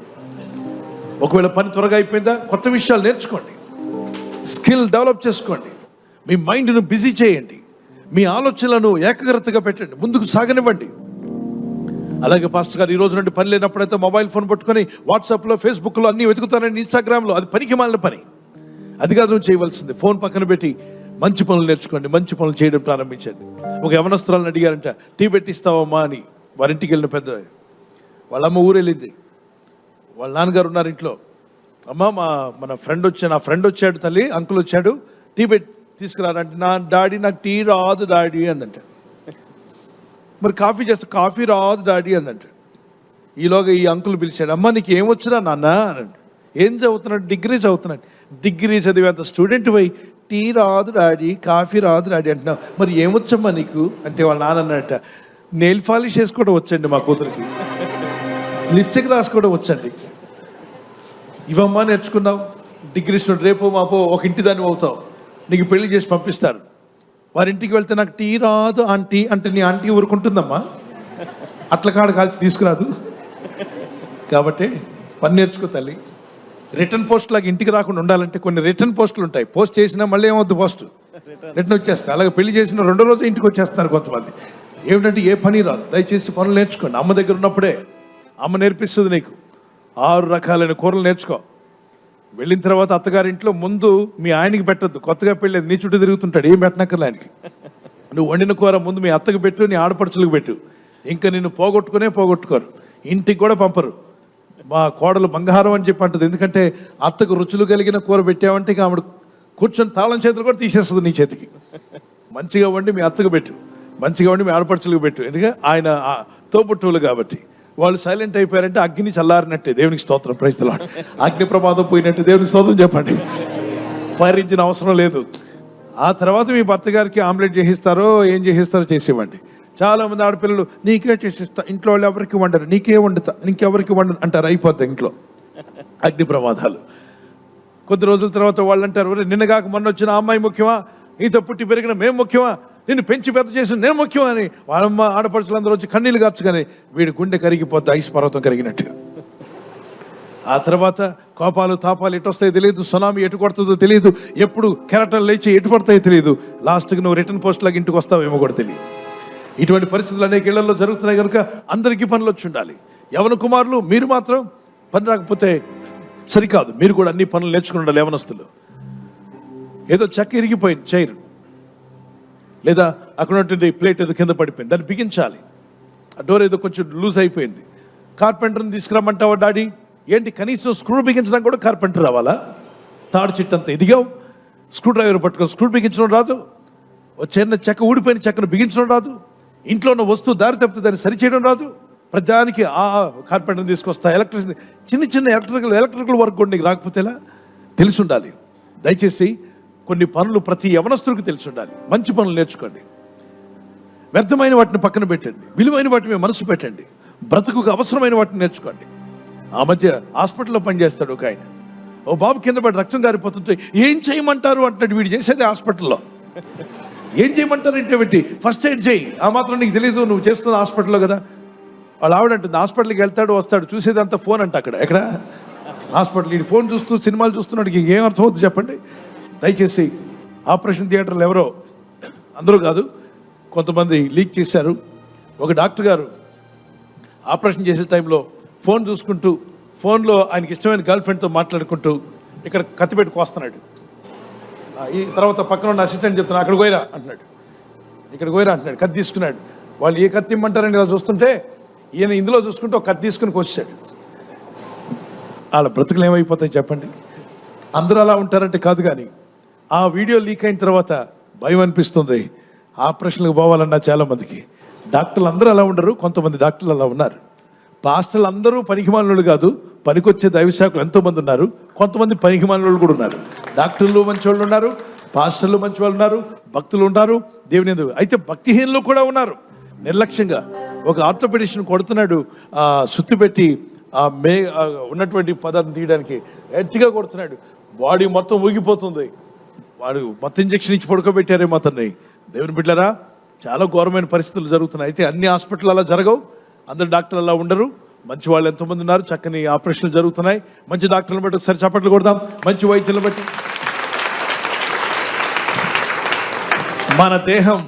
[SPEAKER 1] ఒకవేళ పని త్వరగా అయిపోయిందా, కొత్త విషయాలు నేర్చుకోండి, స్కిల్ డెవలప్ చేసుకోండి, మీ మైండ్ను బిజీ చేయండి, మీ ఆలోచనలను ఏకాగ్రతగా పెట్టండి, ముందుకు సాగనివ్వండి. అలాగే పాస్టర్ గారు ఈ రోజు నుండి పని లేనప్పుడైతే మొబైల్ ఫోన్ పట్టుకొని వాట్సాప్లో, ఫేస్బుక్లో అన్నీ వెతుకుతానండి, ఇన్స్టాగ్రామ్లో. అది పనికి మాలిన పని. అది కాదు నువ్వు చేయవలసింది. ఫోన్ పక్కన పెట్టి మంచి పనులు నేర్చుకోండి, మంచి పనులు చేయడం ప్రారంభించండి. ఒక యవనస్తురాలను అడిగారంట, టీ పెట్టిస్తావమ్మా అని. వారింటికి వెళ్ళిన పెద్ద వాళ్ళమ్మ ఊరు వెళ్ళింది. వాళ్ళ నాన్నగారు ఉన్నారు ఇంట్లో. అమ్మ, మన ఫ్రెండ్ వచ్చాడు, నా ఫ్రెండ్ వచ్చాడు తల్లి, అంకుల్ వచ్చాడు, టీ పెట్టి తీసుకురారంటే, నా డాడీ నాకు టీ రాదు డాడీ అందంట. మరి కాఫీ చేస్తే, కాఫీ రాదు డాడీ అందంట. ఈలోగా ఈ అంకుల్ పిలిచాడు, అమ్మ నీకు ఏమొచ్చినా నాన్న అనంట. ఏం చదువుతున్నాడు? డిగ్రీ చదువుతున్నాడు. డిగ్రీ చదివేంత స్టూడెంట్ పోయి టీ రాదు డాడీ, కాఫీ రాదు డాడీ అంటున్నావు, మరి ఏమొచ్చమ్మా నీకు అంటే వాళ్ళ నాన్న అన్నట్ట, నెయిల్ పాలిష్ వేసుకోవడం వచ్చండి మా కూతురికి, లిప్స్టిక్ రాసుకోవడం వచ్చండి. ఇవమ్మా నేర్చుకున్నావు, డిగ్రీ స్టూడెంట్, రేపు మాపో ఒక ఇంటి దాన్ని అవుతావు, నీకు పెళ్లి చేసి పంపిస్తారు. వారింటికి వెళ్తే నాకు టీ రాదు ఆంటీ అంటే నీ ఆంటీ ఊరుకుంటుందమ్మా, అట్ల కాడ కాల్చి తీసుకురాదు. కాబట్టి పని నేర్చుకో తల్లి. రిటర్న్ పోస్ట్ లాగా ఇంటికి రాకుండా ఉండాలంటే కొన్ని రిటర్న్ పోస్టులు ఉంటాయి. పోస్ట్ చేసినా మళ్ళీ ఏమవుద్దు, పోస్ట్ రిటర్న్ వచ్చేస్తాయి. అలాగే పెళ్లి చేసిన 2వ రోజు ఇంటికి వచ్చేస్తున్నారు కొంతమంది. ఏమిటంటే ఏ పని రాదు. దయచేసి పనులు నేర్చుకోండి. అమ్మ దగ్గర ఉన్నప్పుడే అమ్మ నేర్పిస్తుంది నీకు. 6 రకాలైన కూరలు నేర్చుకో. వెళ్ళిన తర్వాత అత్తగారింట్లో ముందు మీ ఆయనకి పెట్టద్దు, కొత్తగా పెళ్ళేది నీ చుట్టూ తిరుగుతుంటాడు, ఏం పెట్టనక్కర్లే ఆయనకి. నువ్వు వండిన కూర ముందు మీ అత్తకు పెట్టు, నీ ఆడపడుచులకు పెట్టు. ఇంకా నిన్ను పోగొట్టుకోరు, ఇంటికి కూడా పంపరు. మా కోడలు బంగారం అని చెప్పి అంటుంది. ఎందుకంటే అత్తకు రుచులు కలిగిన కూర పెట్టావంటే ఇక ఆవిడ కూర్చొని తాళం చేతులు కూడా తీసేస్తుంది నీ చేతికి. మంచిగా వండి మీ అత్తకు పెట్టు, మంచిగా వండి మీ ఆడపడుచులకు పెట్టు. ఎందుకంటే ఆయన తోబుట్టువులు కాబట్టి. వాళ్ళు సైలెంట్ అయిపోయారంటే అగ్ని చల్లారినట్టే. దేవునికి స్తోత్రం, ప్రైజ్ ది లార్డ్. అగ్ని ప్రమాదం పోయినట్టు దేవునికి స్తోత్రం చెప్పండి. ఫైర్ ఇంజిన్ అవసరం లేదు. ఆ తర్వాత మీ భర్త గారికి ఆమ్లెట్ చేసిస్తారో ఏం చేసిస్తారో చేసేవ్వండి. చాలా మంది ఆడపిల్లలు నీకే చేసిస్తా, ఇంట్లో వాళ్ళు ఎవరికి వండరు, నీకే వండుతా, ఇంకెవరికి వండరు అంటారు. అయిపోద్ది ఇంట్లో అగ్ని ప్రమాదాలు. కొద్ది రోజుల తర్వాత వాళ్ళు అంటారు, నిన్నగాక మొన్న వచ్చిన అమ్మాయి ముఖ్యమా, నీతో పుట్టి పెరిగిన మేము ముఖ్యమా, నిన్ను పెంచి పెద్ద చేసిన నేను ముఖ్యమా అని వాళ్ళమ్మ ఆడపడుచులందరూ వచ్చి కన్నీళ్ళు కార్చుకొని వీడి గుండె కరిగిపోద్ది, ఐస్ పర్వతం కరిగినట్టుగా. ఆ తర్వాత కోపాలు తాపాలు ఎటు వస్తాయో తెలియదు, సునామీ ఎటు కొడుతుందో తెలియదు, ఎప్పుడు కెరటలు లేచి ఎటు పడతాయో తెలియదు. లాస్ట్కి నువ్వు రిటర్న్ పోస్ట్ లాగా ఇంటికి వస్తావేమో కూడా తెలియదు. ఇటువంటి పరిస్థితులు అనేక ఇళ్లలో జరుగుతున్నాయి కనుక అందరికీ పనులు వచ్చి ఉండాలి. యవన కుమారులు మీరు మాత్రం పని రాకపోతే సరికాదు, మీరు కూడా అన్ని పనులు నేర్చుకుని ఉండాలి. యవనస్తులు ఏదో చెక్క ఇరిగిపోయింది చైర్, లేదా అక్కడ ఉన్నటువంటి ప్లేట్ ఏదో కింద పడిపోయింది, దాన్ని బిగించాలి. ఆ డోర్ ఏదో కొంచెం లూజ్ అయిపోయింది, కార్పెంటర్ని తీసుకురమ్మంటావా డాడీ? ఏంటి కనీసం స్క్రూ బిగించడానికి కూడా కార్పెంటర్ రావాలా? తాడు చిట్టంతా ఎదిగావు, స్క్రూ డ్రైవర్ పట్టుకొని స్క్రూ బిగించడం రాదు, ఓ చిన్న చెక్క ఊడిపోయిన చెక్కను బిగించడం రాదు, ఇంట్లో ఉన్న వస్తువు దారి తప్పితే దాన్ని సరిచేయడం రాదు. ప్రజానికి కార్పెంటర్ని తీసుకొస్తా, ఎలక్ట్రిసిటీ చిన్న ఎలక్ట్రికల్ వర్క్ కూడా నీకు రాకపోతే ఎలా? తెలిసి ఉండాలి. దయచేసి కొన్ని పనులు ప్రతి యవనస్తుడికి తెలిసి ఉండాలి. మంచి పనులు నేర్చుకోండి. వ్యర్థమైన వాటిని పక్కన పెట్టండి, విలువైన వాటి మీద మనసు పెట్టండి. బ్రతుకుకు అవసరమైన వాటిని నేర్చుకోండి. ఆ మధ్య హాస్పిటల్లో పనిచేస్తాడు ఒక ఆయన. ఓ బాబు కింద పడి రక్తం గారిపోతుంటే ఏం చేయమంటారు అంటున్నాడు. వీడు చేసేది హాస్పిటల్లో. ఏం చేయమంటారు అంటే పెట్టి ఫస్ట్ ఎయిడ్ చేయి, ఆ మాత్రం నీకు తెలీదు, నువ్వు చేస్తున్న హాస్పిటల్లో కదా. వాళ్ళు ఆవిడంటుంది హాస్పిటల్కి వెళ్తాడు వస్తాడు, చూసేదంతా ఫోన్ అంట. ఎక్కడ హాస్పిటల్, ఈ ఫోన్ చూస్తూ సినిమాలు చూస్తున్నాడు, ఏం అర్థం అవుతుంది చెప్పండి? దయచేసి ఆపరేషన్ థియేటర్లు ఎవరో అందరూ కాదు, కొంతమంది లీక్ చేశారు. ఒక డాక్టర్ గారు ఆపరేషన్ చేసే టైంలో ఫోన్ చూసుకుంటూ, ఫోన్లో ఆయనకి ఇష్టమైన గర్ల్ ఫ్రెండ్తో మాట్లాడుకుంటూ ఇక్కడ కత్తి పెట్టి కోస్తున్నాడు. ఈ తర్వాత పక్కన ఉన్న అసిస్టెంట్ చెప్తున్నాడు, అక్కడ పోయిరా అంటున్నాడు, ఇక్కడ పోయిరా అంటున్నాడు. కత్తి తీసుకున్నాడు. వాళ్ళు ఏ కత్తి ఇమ్మంటారని ఇలా చూస్తుంటే ఈయన ఇందులో చూసుకుంటూ ఒక కత్తి తీసుకుని కోసాడు. వాళ్ళ బ్రతుకులు ఏమైపోతాయి చెప్పండి? అందరూ అలా ఉంటారంటే కాదు, కానీ ఆ వీడియో లీక్ అయిన తర్వాత భయం అనిపిస్తుంది. ఆపరేషన్లకు పోవాలన్నా చాలామందికి. డాక్టర్లు అందరూ అలా ఉండరు, కొంతమంది డాక్టర్లు అలా ఉన్నారు. పాస్టర్లు అందరూ పనికిమాలినోళ్ళు కాదు, పనికొచ్చే దైవశాఖలు ఎంతోమంది ఉన్నారు. కొంతమంది పనికిమాలినోళ్ళు కూడా ఉన్నారు. డాక్టర్లు మంచివాళ్ళు ఉన్నారు, పాస్టర్లు మంచి వాళ్ళు ఉన్నారు, భక్తులు ఉన్నారు, దేవుని యందు. అయితే భక్తిహీనులు కూడా ఉన్నారు. నిర్లక్ష్యంగా ఒక ఆర్థోపెడిషన్ కొడుతున్నాడు, సుత్తి పెట్టి ఉన్నటువంటి పదార్థం తీయడానికి గట్టిగా కొడుతున్నాడు. బాడీ మొత్తం ఊగిపోతుంది. వాడు మొత్తం ఇంజక్షన్ ఇచ్చి పడుకోబెట్టారేమో అతన్ని. దేవుని బిడ్డలారా, చాలా ఘోరమైన పరిస్థితులు జరుగుతున్నాయి. అయితే అన్ని హాస్పిటల్ అలా జరగవు, అందరు డాక్టర్లు అలా ఉండరు. మంచి వాళ్ళు ఎంతోమంది ఉన్నారు, చక్కని ఆపరేషన్లు జరుగుతున్నాయి. మంచి డాక్టర్లను బట్టి ఒకసారి చప్పట్లు కొడదాం, మంచి వైద్యులను బట్టి. మన దేహం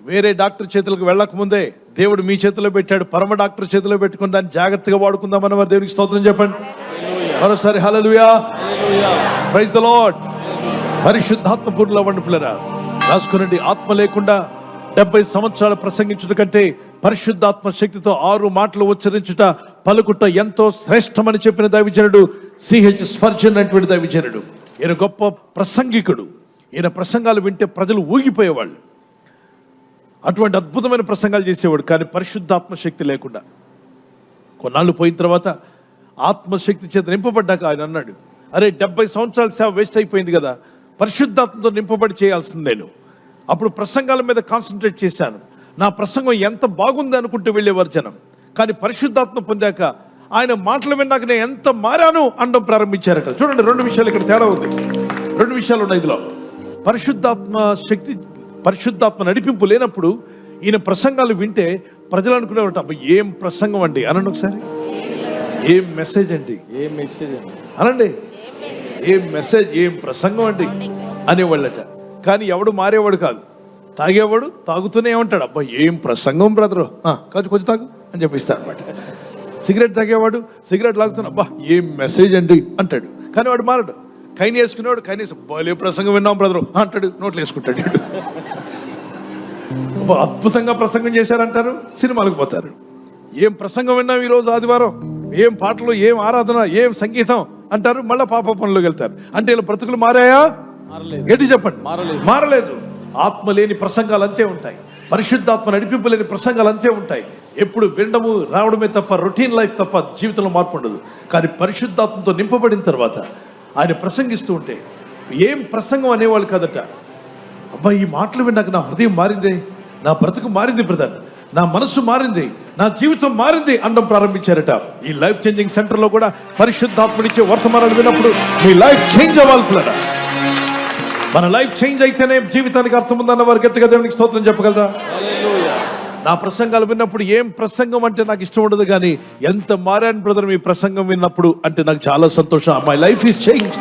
[SPEAKER 1] వేరే డాక్టర్ చేతులకు వెళ్ళక ముందే దేవుడు మీ చేతిలో పెట్టాడు. పరమ డాక్టర్ చేతిలో పెట్టుకుని దాన్ని జాగ్రత్తగా వాడుకుందామని వారు దేవునికి స్తోత్రం చెప్పండి. మరోసారి హల్లెలూయా, ప్రైజ్ ద లార్డ్. పరిశుద్ధాత్మ పూర్ణులు అవ్వండి పిల్లరా. రాసుకునండి, ఆత్మ లేకుండా 70 సంవత్సరాలు ప్రసంగించుట కంటే పరిశుద్ధాత్మ శక్తితో 6 మాటలు ఉచ్చరించుట పలుకుట ఎంతో శ్రేష్టమని చెప్పిన దైవజనుడు సిహెచ్ స్పర్జన్ అటువంటి దైవజనుడు. ఈయన గొప్ప ప్రసంగికుడు. ఈయన ప్రసంగాలు వింటే ప్రజలు ఊగిపోయేవాళ్ళు. అటువంటి అద్భుతమైన ప్రసంగాలు చేసేవాడు. కానీ పరిశుద్ధాత్మ శక్తి లేకుండా కొన్నాళ్ళు పోయిన తర్వాత ఆత్మశక్తి చేత నింపబడ్డాక ఆయన అన్నాడు, అరే 70 సంవత్సరాల సేవ వేస్ట్ అయిపోయింది కదా, పరిశుద్ధాత్మతో నింపబడి చేయాల్సింది నేను. అప్పుడు ప్రసంగాల మీద కాన్సన్ట్రేట్ చేశాను. నా ప్రసంగం ఎంత బాగుంది అనుకుంటూ వెళ్ళేవారు జనం. కానీ పరిశుద్ధాత్మ పొందాక ఆయన మాటలు విన్నాక నేను ఎంత మారాను అనడం ప్రారంభించారట. చూడండి, 2 విషయాలు ఇక్కడ తేడా ఉంది. 2 విషయాలు ఉన్నాయి ఇందులో. పరిశుద్ధాత్మ శక్తి, పరిశుద్ధాత్మ నడిపింపు లేనప్పుడు ఈయన ప్రసంగాలు వింటే ప్రజలు అనుకునేవారట, అబ్బా ఏం ప్రసంగం అండి అనండి ఒకసారి. ఏం మెసేజ్ అండి,
[SPEAKER 2] ఏం మెసేజ్ అండి
[SPEAKER 1] అనండి. ఏం మెసేజ్, ఏం ప్రసంగం అండి అనేవాళ్ళట. కానీ ఎవడు మారేవాడు కాదు. తాగేవాడు తాగుతూనే ఉంటాడు, అబ్బా ఏం ప్రసంగం బ్రదరు, కొంచెం తాగు అని చెప్పిస్తాడు అనమాట. సిగరెట్ తాగేవాడు సిగరెట్ లాగుతున్నా, అబ్బా ఏం మెసేజ్ అండి అంటాడు. కానీ వాడు మారడు. కైని వేసుకునేవాడు కైనేసి, భలే ప్రసంగం విన్నాం బ్రదరు అంటాడు, నోట్లు వేసుకుంటాడు. అద్భుతంగా ప్రసంగం చేశారంటారు, సినిమాలకు పోతారు. ఏం ప్రసంగం విన్నాం ఈరోజు ఆదివారం, ఏం పాటలు, ఏం ఆరాధన, ఏం సంగీతం అంటారు, మళ్ళీ పాప పనులకు వెళ్తారు. అంటే ఇలా బ్రతుకులు మారాయా? గట్టి చెప్పండి, మారలేదు. ఆత్మ లేని ప్రసంగాలు అంతే ఉంటాయి. పరిశుద్ధాత్మ నడిపింపు లేని ప్రసంగాలు అంతే ఉంటాయి. ఎప్పుడు వినడము రావడమే తప్ప, రొటీన్ లైఫ్ తప్ప జీవితంలో మార్పు ఉండదు. కానీ పరిశుద్ధాత్మతో నింపబడిన తర్వాత ఆయన ప్రసంగిస్తూ ఉంటే ఏం ప్రసంగం అనేవాళ్ళు కాదట. అబ్బాయి ఈ మాటలు విన్నాక నా హృదయం మారిందే, నా బ్రతుకు మారింది బ్రదర్, నా మనస్సు మారింది, నా జీవితం మారింది అనడం ప్రారంభించారట. ఈ లైఫ్ చేంజింగ్ సెంటర్లో కూడా పరిశుద్ధాత్మనిచ్చే వర్తమానాలు విన్నప్పుడు మీ లైఫ్ చేంజ్ అవ్వాలి పిల్లరా. మన లైఫ్ చేంజ్ అయితేనే జీవితానికి అర్థం ఉందన్న వారు గట్టిగా దేవునికి స్తోత్రం చెప్పగలరా? నా ప్రసంగాలు విన్నప్పుడు ఏం ప్రసంగం అంటే నాకు ఇష్టం ఉండదు, కానీ ఎంత మారాను బ్రదర్ మీ ప్రసంగం విన్నప్పుడు అంటే నాకు చాలా సంతోషం. My life is change,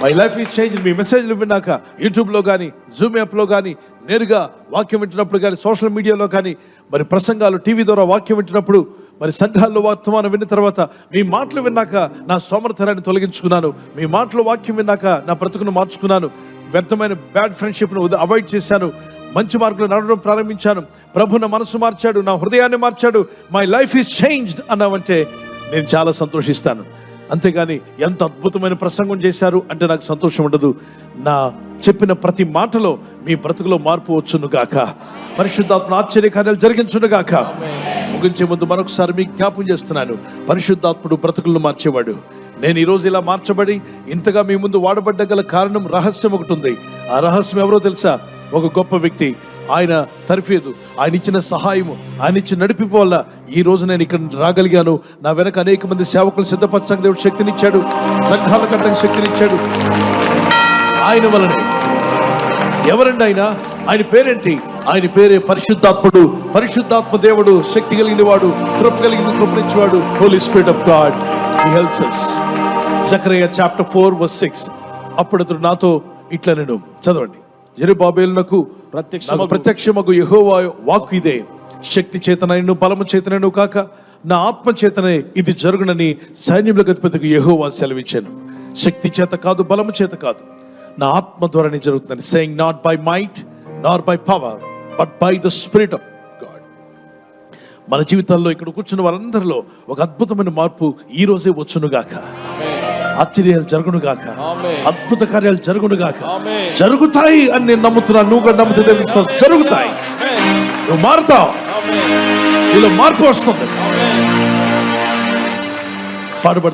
[SPEAKER 1] my life is change. మీ మెసేజ్లు విన్నాక యూట్యూబ్లో కానీ, జూమ్ యాప్లో కానీ, నేరుగా వాక్యం వింటున్నప్పుడు కానీ, సోషల్ మీడియాలో కానీ, మరి ప్రసంగాలు టీవీ ద్వారా వాక్యం వింటున్నప్పుడు, మరి సంఘాల్లో వర్తమానం విన్న తర్వాత మీ మాటలు విన్నాక నా సోమర్థనాన్ని తొలగించుకున్నాను. మీ మాటలు వాక్యం విన్నాక నా బ్రతుకును మార్చుకున్నాను. వ్యర్థమైన బ్యాడ్ ఫ్రెండ్షిప్ను అవాయిడ్ చేశాను. మంచి మార్గంలో నడవడం ప్రారంభించాను. ప్రభు నా మనసు మార్చాడు, నా హృదయాన్ని మార్చాడు. మై లైఫ్ ఈజ్ చేంజ్డ్ అన్నామంటే నేను చాలా సంతోషిస్తాను. అంతేగాని ఎంత అద్భుతమైన ప్రసంగం చేశారు అంటే నాకు సంతోషం ఉండదు. నా చెప్పిన ప్రతి మాటలో మీ బ్రతుకులో మార్పు వచ్చును గాక, పరిశుద్ధాత్మ ఆశ్చర్య కార్యాలు జరిగించును గాక. ముగించే ముందు మరొకసారి మీకు జ్ఞాపకం చేస్తున్నాను, పరిశుద్ధాత్ముడు బ్రతుకులను మార్చేవాడు. నేను ఈరోజు ఇలా మార్చబడి ఇంతగా మీ ముందు వాడబడ్డ గల కారణం, రహస్యం ఒకటి ఉంది. ఆ రహస్యం ఎవరో తెలుసా? ఒక గొప్ప వ్యక్తి, ఆయన తర్ఫీదు, ఆయన ఇచ్చిన సహాయము, ఆయన ఇచ్చిన నడిపింపు వల్ల ఈ రోజు నేను ఇక్కడ రాగలిగాను. నా వెనక అనేక మంది సేవకులు సిద్ధపరచడానికి దేవుడు శక్తినిచ్చాడు, సంఘాల కట్టడానికి శక్తినిచ్చాడు. ఆయన వలనే. ఎవరండి ఆయన? ఆయన పేరేంటి? ఆయన పేరే పరిశుద్ధాత్ముడు. పరిశుద్ధాత్మ దేవుడు శక్తి కలిగిన వాడు, కృప కలిగిన కృపనిచ్చేవాడు. Holy Spirit of God, he helps us. జకరియా చాప్టర్ 4:6. అప్పుడు అతడు నాతో ఇట్లా, నేను చదవండి. జెరుబ్బాబెలునకు ప్రత్యక్షమగు యెహోవా వాక్కు ఇదే, శక్తి చేతనైను బలము చేతనైను కాక నా ఆత్మ చేతనే ఇది జరుగునని సైన్యములకు అధిపతికి యెహోవా సెలవిచ్చాను. శక్తి చేత కాదు, బలము చేత కాదు, నా ఆత్మ ద్వారానే జరుగుతుంది. Saying not by might not by power but by the spirit of God. మన జీవితాల్లో ఇక్కడ కూర్చున్న వారందరిలో ఒక అద్భుతమైన మార్పు ఈ రోజే వచ్చునుగాక. ఆశ్చర్యాలు జరుగును గాక,
[SPEAKER 2] ఆమేన్.
[SPEAKER 1] అద్భుత కార్యాలు జరుగును గాక.
[SPEAKER 2] ఆమేన్.
[SPEAKER 1] జరుగుతాయి అని నేను నమ్ముతున్నాను. నువ్వు కూడా నమ్ముతే విశ్వాసం జరుగుతాయి.
[SPEAKER 2] ఆమేన్.
[SPEAKER 1] నువ్వు మారుతావు.
[SPEAKER 2] ఆమేన్.
[SPEAKER 1] నీలో మార్పు వస్తుంది.
[SPEAKER 2] ఆమేన్.
[SPEAKER 1] పాడుపడతా